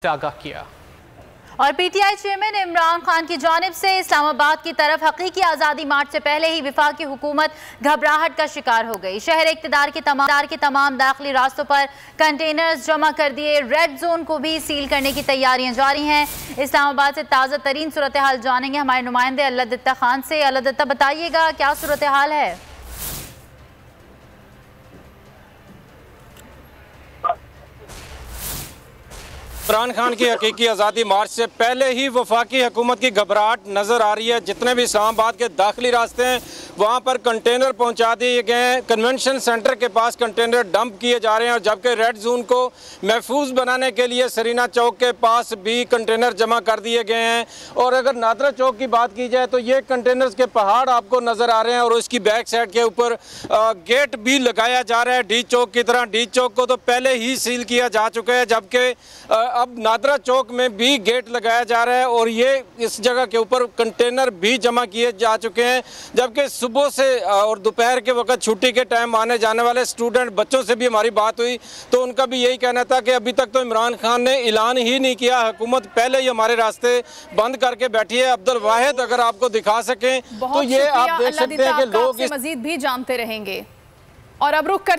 आगाह किया। और पीटीआई चेयरमैन इमरान खान की जानिब से इस्लामाबाद की तरफ हकीकी आज़ादी मार्च से पहले ही वफाकी हुकूमत घबराहट का शिकार हो गई। शहर इक़्तिदार के तमाम दाखिली रास्तों पर कंटेनर्स जमा कर दिए। रेड जोन को भी सील करने की तैयारियां जारी हैं। इस्लामाबाद से ताज़ा तरीन सूरत हाल जानेंगे हमारे नुमाइंदे अल्लाह खान से। अल्लाह बताइएगा क्या सूरत हाल है। इमरान खान की हकीकी आज़ादी मार्च से पहले ही वफाकी हुकूमत की घबराहट नज़र आ रही है। जितने भी इस्लामाबाद के दाखिली रास्ते हैं वहाँ पर कंटेनर पहुँचा दिए गए हैं। कन्वेंशन सेंटर के पास कंटेनर डंप किए जा रहे हैं और जबकि रेड जोन को महफूज बनाने के लिए सरीना चौक के पास भी कंटेनर जमा कर दिए गए हैं। और अगर नादरा चौक की बात की जाए तो ये कंटेनर्स के पहाड़ आपको नज़र आ रहे हैं और उसकी बैक साइड के ऊपर गेट भी लगाया जा रहा है डी चौक की तरह। डी चौक को तो पहले ही सील किया जा चुका है, जबकि अब नादरा चौक में भी गेट लगाया जा रहा है और ये इस जगह के ऊपर कंटेनर भी जमा किए जा चुके हैं। जबकि सुबह से और दोपहर के वक्त छुट्टी के टाइम आने जाने वाले स्टूडेंट बच्चों से भी हमारी बात हुई तो उनका भी यही कहना था कि अभी तक तो इमरान खान ने ऐलान ही नहीं किया, हुकूमत पहले ही हमारे रास्ते बंद करके बैठी है। अब्दुल वाहिद अगर आपको दिखा सकें तो ये आप देख सकते हैं कि लोग मजीद भी जानते रहेंगे और अब रुक कर